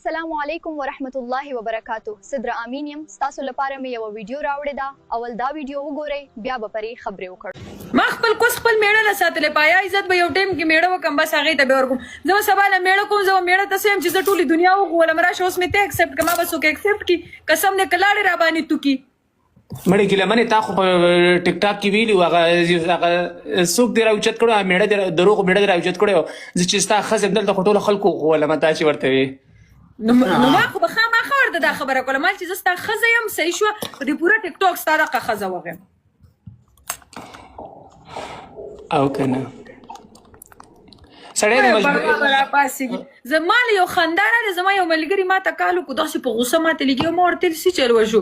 السلام علیکم ورحمت الله وبرکاتو. صدر امین یم. تاسو لپاره مې یو ویډیو راوړې ده. اول دا ویډیو وګورئ بیا به پرې خبرې وکړو. ما خپل کوس خپل میړه نه ساتلې پایا عزت به یو ټیم کې میړه وکم بس هغې ته به ورکوم. زه سبا له میړه کوم زه میړه ته یم چې زه ټولې دنیا وغولم راشه اوس مې ته اکسپټ کړه ما به څوک اکسپټ کړي قسم دې کلاړې را باندې توکي مړې ګیله منې تا خو په ټیک ټاک کې ویلي هغه څوک دې راوچت کړو میړه دې دروغ میړه دې راوچت کړی زه چې ستا ښځې دلته خو ټولو خلکو وغولم تا چې ورته وې نو ما خو به خامخا ورته دا خبره کوله ما چې زه ستا ښځه یم صحیح شوه په دې پوره ټیک ټاک ستا دغه ښځه وغیم او که نه سړی دې مجبور راپاسېږي زما له یو خندا راغې زما یو ملګري ما ته کال وکړو داسې په غوسه ماته لګي ما ورته څه چل وشو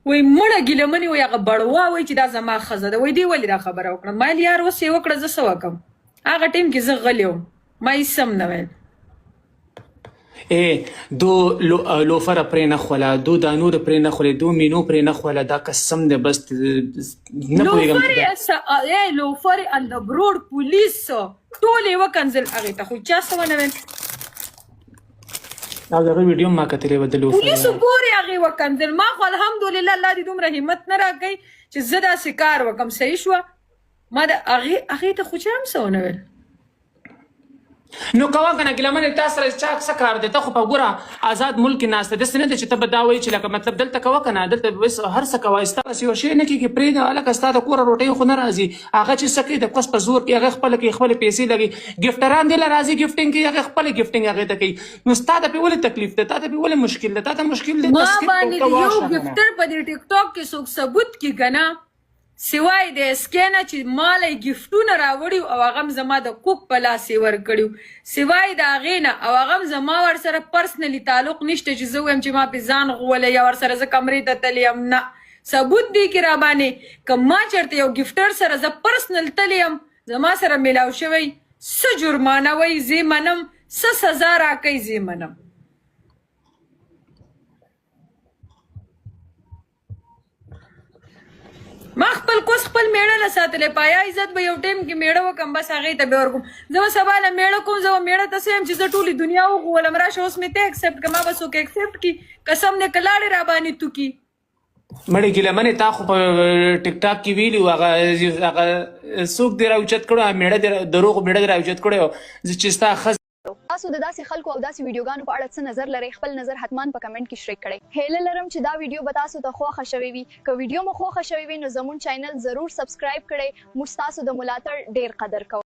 وایي مړه ګیله منې وایي هغه بړوا وایي چې دا زما ښځه ده وایي دې ولې دا خبره وکړه ما ویل یار اوس یې وکړه زه څه وکړم هغه ټیم کې زه غلی وم ما هېڅ هم نه ویل دو لوفر پرې نه خوله دو دانور پرې نه خولې دو مینو پرې نه خوله دا قسم دی بس نه پوهېږم لوفر اند بروډ پولیس ټول یې وکنځل هغې ته خو چا څه ونه ویل او دغه ویډیو ما کتلی وه د لوفر پولیسو ګورې هغې وکنځل ما خو الحمدلله الله دې دومره همت نه راکوي چې زه داسې کار وکړم صحیح شوه ما د هغې ته خو چا هم څه ونه ویل نو کوه که نه ګیله منې تا سره چا څه کار دی ته خو په ګوره آزاد ملک کې ناسته داسې نه دی چې ته به دا وایي چې لکه مطلب دلته کوه که نه دلته بس هر څه کوه ستا بس یو شی نه کېږي پرېږده هلکه ستا د کوره روټۍ خو نه راځي هغه چې څه کوي د کس په زور کې هغه خپله کوي خپلې پیسې لګي ګفټران دې له راځي ګفټینګ کوي هغه خپله ګفټینګ هغې ته کوي نو ستا ته پرې ولې تکلیف دی تا ته پرې ولې مشکل دی تا ته مشکل دی ما باندې یو ګفټر په دې ټیک ټاک کې څوک ثبوت کړي که نه سوای د اسکینه چې ماله یې ګفټونه راوړي او هغه هم زما د کوک په لاس یې ورکړي سوای د هغې نه او هغه هم زما ورسره پرسنلي تعلق نشته چې زه ویم چې ما پې ځان غولی یا ورسره زه کمرې ته تللی یم نه ثبوت دی کې را باندې که ما چېرته یو ګفټر سره زه پرسنل تللی یم زما سره میلاو شوی څه جرمانه وی زه منم څه سزا راکوي زه منم ما خپل کوس خپل میړه نه ساتلی پایا عزت به یو ټیم کې میړه وکم بس هغې ته به ورکوم زه به سبا له میړه کوم زه به میړه ته یم چې زه ټولې دنیا وغولم راشه اوس مې ته اکسپټ کړه ما به څوک اکسپټ کړي قسم دې کلاړې را باندې توکي مړې ګیله منې تا خو په ټیک ټاک کې ویلي وو هغه څوک دې راوچت کړو میړه دې دروغ میړه دې راوچت کړی چې ستا ښځه تاسو د داسې خلکو او داسې ویډیوګانو په اړه څه نظر لرئ خپل نظر حتما په کمنټ کې شریک کړئ هیله لرم چې دا ویډیو به تاسو ته خوښه شوې وي که ویډیو مو خوښه شوې وي نو زموږ چینل ضرور سبسکرایب کړئ موږ ستاسو د ملاتړ ډیر قدر کوو